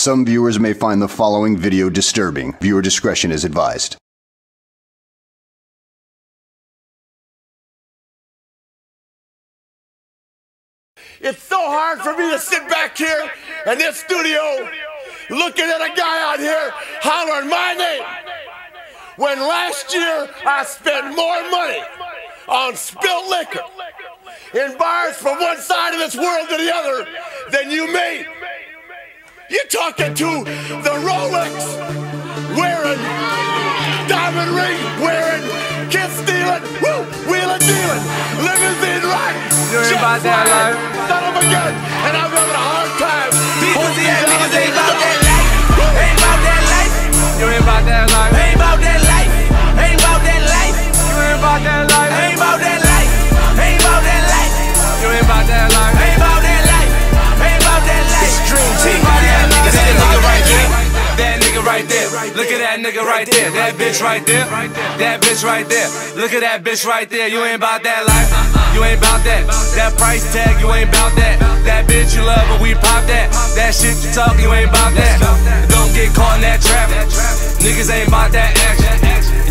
Some viewers may find the following video disturbing. Viewer discretion is advised. It's so hard for me to sit back here in this studio looking at a guy out here hollering my name when last year I spent more money on spilt liquor in bars from one side of this world to the other than you made. You're talking to the Rolex wearing, diamond ring wearing, kiss stealing, woo, wheeling dealing, limousine riding, you ain't about that life, son of a gun, and I'm having a hard time. People see that niggas ain't about that life, ain't about that life. You ain't about that life, ain't about that life, ain't about that life. You ain't about that life, ain't about that life, ain't about that life. You ain't about that life, ain't about that life, ain't about that life. It's dream team. That nigga right there, look at that nigga right there, that bitch right there, that bitch right there, look at that bitch right there. You ain't about that life, you ain't about that, that price tag, you ain't about that, that bitch you love but we pop that, that shit you talk, you ain't about that. Don't get caught in that trap, niggas ain't about that action.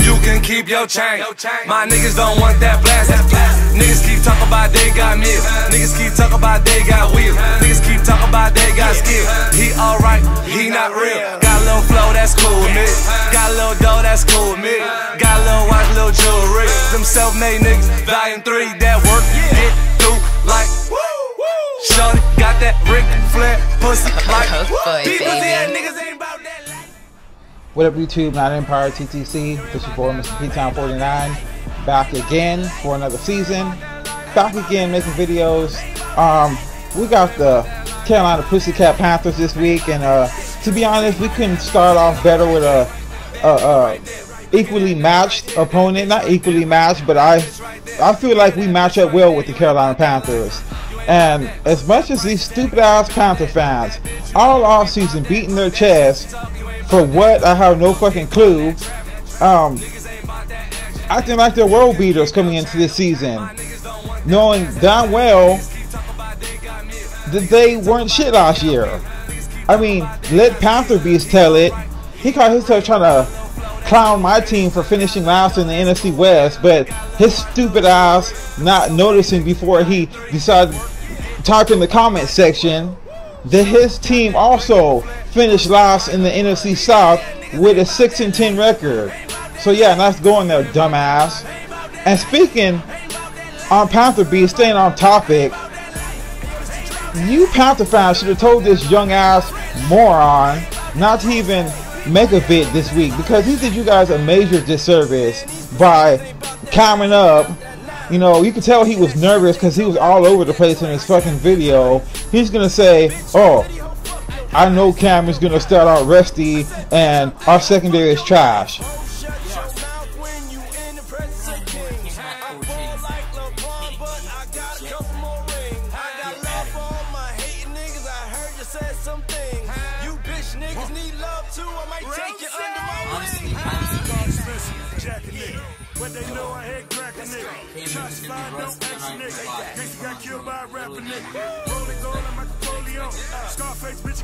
You can keep your chain, my niggas don't want that blast. Niggas keep talking about they got meal, niggas keep talking about they got wheels, niggas keep talking about they got skill. He alright, he not real. Got a little flow, that's cool with me. Got a little dough, that's cool with me. Got a little watch, little jewelry. Them self-made niggas, volume 3, that work, get through like Shorty got that Ric Flair pussy like people see that niggas ain't about that life. What up YouTube, Not Empire TTC, this is your boy Mr. P-Town 49, back again for another season, back again making videos. We got the Carolina Pussycat Panthers this week, and to be honest, we couldn't start off better with a equally matched opponent. Not equally matched, but I feel like we match up well with the Carolina Panthers. And as much as these stupid ass Panther fans all offseason beating their chests for what, I have no fucking clue, acting like they're world beaters coming into this season, knowing damn well that they weren't shit last year. I mean, let Panther Beast tell it. He caught himself trying to clown my team for finishing last in the NFC West, but his stupid ass not noticing before he decided to type in the comment section that his team also finished last in the NFC South with a 6-10 record. So yeah, nice going there, dumbass. And speaking on Panther Beast, staying on topic, you Panther fans should have told this young ass moron not to even make a vid this week, because he did you guys a major disservice by calming up. You know, you could tell he was nervous because he was all over the place in his fucking video. He's gonna say, oh, I know Cam is gonna start out rusty and our secondary is trash.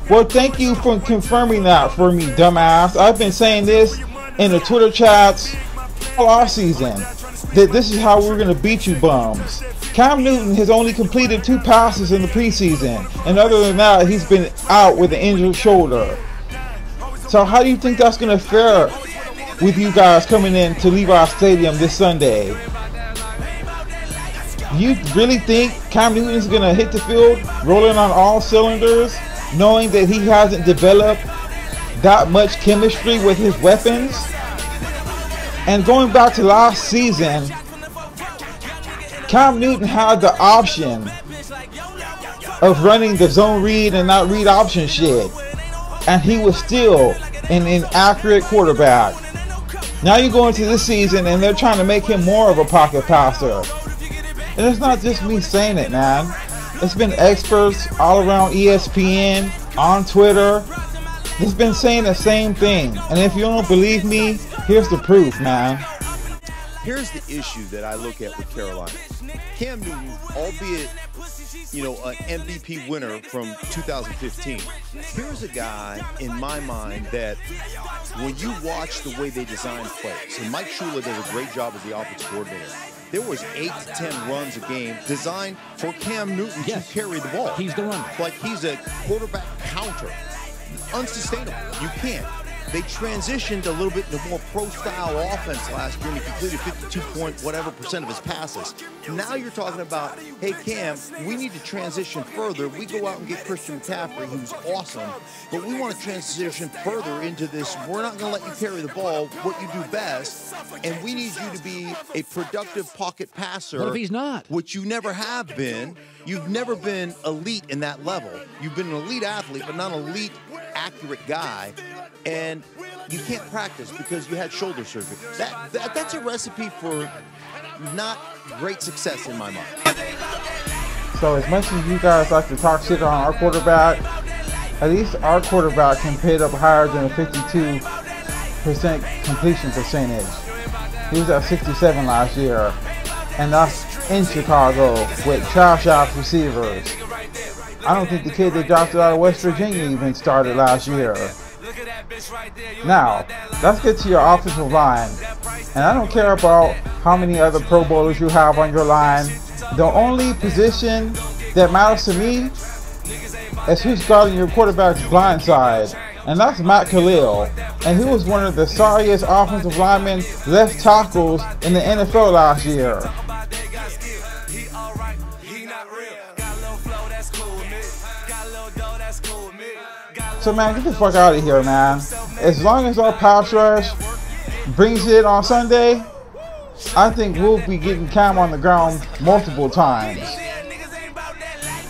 Well, thank you for confirming that for me, dumbass. I've been saying this in the Twitter chats all off season, that this is how we're gonna beat you bums. Cam Newton has only completed 2 passes in the preseason, and other than that, he's been out with an injured shoulder. So how do you think that's gonna fare with you guys coming in to Levi Stadium this Sunday? You really think Cam Newton is gonna hit the field rolling on all cylinders, knowing that he hasn't developed that much chemistry with his weapons? And going back to last season, Cam Newton had the option of running the zone read and not read option shit, and he was still an inaccurate quarterback. Now you go into this season and they're trying to make him more of a pocket passer. And it's not just me saying it, man. It's been experts all around ESPN, on Twitter. It's been saying the same thing. And if you don't believe me, here's the proof, man. Here's the issue that I look at with Carolina. Cam Newton, albeit, you know, an MVP winner from 2015, here's a guy, in my mind, that when you watch the way they design plays, and Mike Shula does a great job as the offensive coordinator, there was 8 to 10 runs a game designed for Cam Newton to carry the ball. He's the runner. Like he's a quarterback counter. Unsustainable. You can't. They transitioned a little bit into more pro-style offense last year, and he completed 52% of his passes. Now you're talking about, hey, Cam, we need to transition further. We go out and get Christian McCaffrey, who's awesome, but we want to transition further into this. We're not going to let you carry the ball, what you do best, and we need you to be a productive pocket passer. What if he's not? Which you never have been. You've never been elite in that level. You've been an elite athlete, but not an elite accurate guy, and you can't practice because you had shoulder surgery. That's a recipe for not great success in my mind. So as much as you guys like to talk shit on our quarterback, at least our quarterback can put up higher than a 52% completion percentage. He was at 67 last year, and that's in Chicago with trash-ass receivers. I don't think the kid they drafted out of West Virginia even started last year. Now, let's get to your offensive line. And I don't care about how many other Pro Bowlers you have on your line. The only position that matters to me is who's guarding your quarterback's blind side. And that's Matt Khalil. And he was one of the sorriest offensive linemen, left tackles in the NFL last year. So man, get the fuck out of here, man. As long as our pass rush brings it on Sunday, I think we'll be getting Cam on the ground multiple times.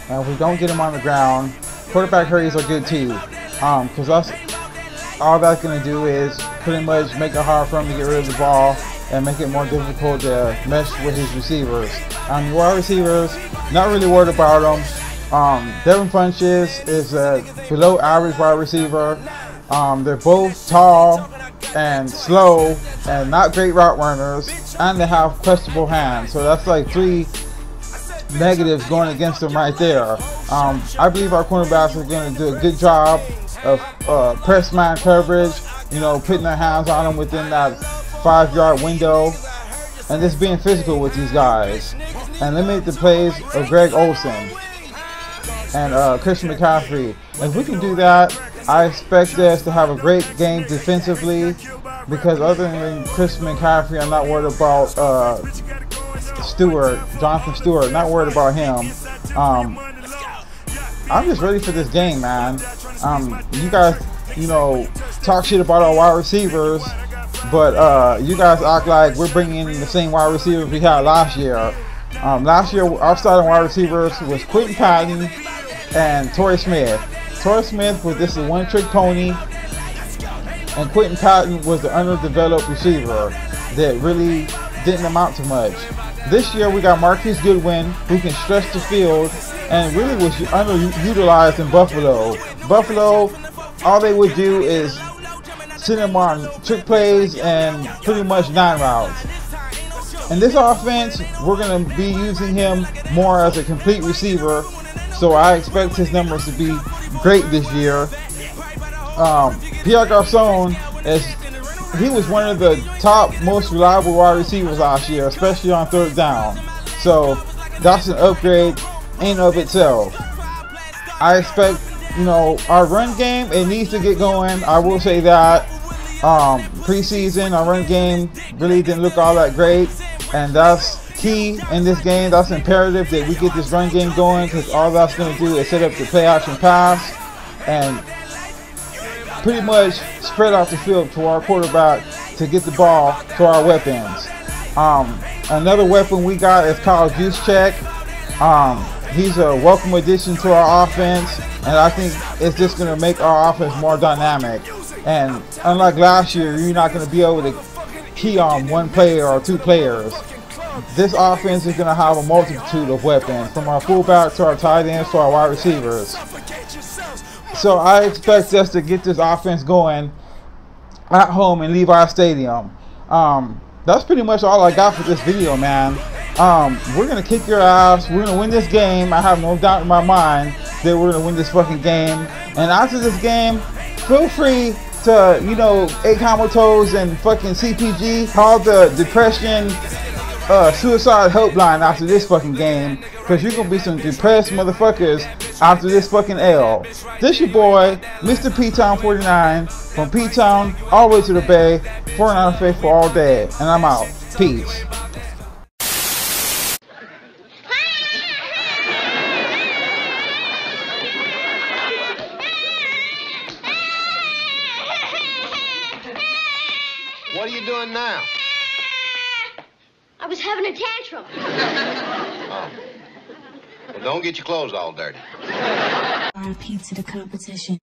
And if we don't get him on the ground, quarterback hurries are good too. Because that's all that's going to do is pretty much make it hard for him to get rid of the ball and make it more difficult to mesh with his receivers. Wide receivers, not really worried about them. Devin Funchess is a below average wide receiver. They're both tall and slow and not great route runners, and they have questionable hands. So that's like 3 negatives going against them right there. I believe our cornerbacks are going to do a good job of press man coverage, you know, putting their hands on them within that 5-yard window, and just being physical with these guys, and limit the plays of Greg Olsen and Christian McCaffrey. If we can do that, I expect us to have a great game defensively, because other than Christian McCaffrey, I'm not worried about Jonathan Stewart, not worried about him. I'm just ready for this game, man. You guys, you know, talk shit about our wide receivers, but you guys act like we're bringing in the same wide receivers we had last year. Last year, our starting wide receivers was Quentin Patton and Torrey Smith. Torrey Smith was just a one-trick pony, and Quentin Patton was the underdeveloped receiver that really didn't amount to much. This year we got Marquise Goodwin, who can stretch the field and really was underutilized in Buffalo. Buffalo, all they would do is sit him on trick plays and pretty much 9 routes. In this offense, we're going to be using him more as a complete receiver, so I expect his numbers to be great this year. Pierre Garçon, he was one of the top most reliable wide receivers last year, especially on 3rd down. So that's an upgrade in of itself. I expect, you know, our run game, it needs to get going. I will say that preseason, our run game really didn't look all that great, and that's key in this game. That's imperative that we get this run game going, because all that's going to do is set up the play action pass and pretty much spread out the field to our quarterback to get the ball to our weapons. Another weapon we got is Kyle Juszczyk. He's a welcome addition to our offense, and I think it's just going to make our offense more dynamic. And unlike last year, you're not going to be able to key on one player or 2 players. This offense is going to have a multitude of weapons, from our fullback to our tight ends to our wide receivers. So I expect us to get this offense going at home in Levi Stadium. That's pretty much all I got for this video, man. We're gonna kick your ass. We're gonna win this game. I have no doubt in my mind that we're gonna win this fucking game. And after this game, feel free to, you know, 8 Comatose and fucking CPG, call the depression suicide helpline after this fucking game, because you're gonna be some depressed motherfuckers after this fucking L. This your boy, Mr. P-Town 49, from P-Town all the way to the Bay, 49 Faithful all day, and I'm out. Peace. What are you doing now? I was having a tantrum. Oh. Well, don't get your clothes all dirty. RIP to the competition.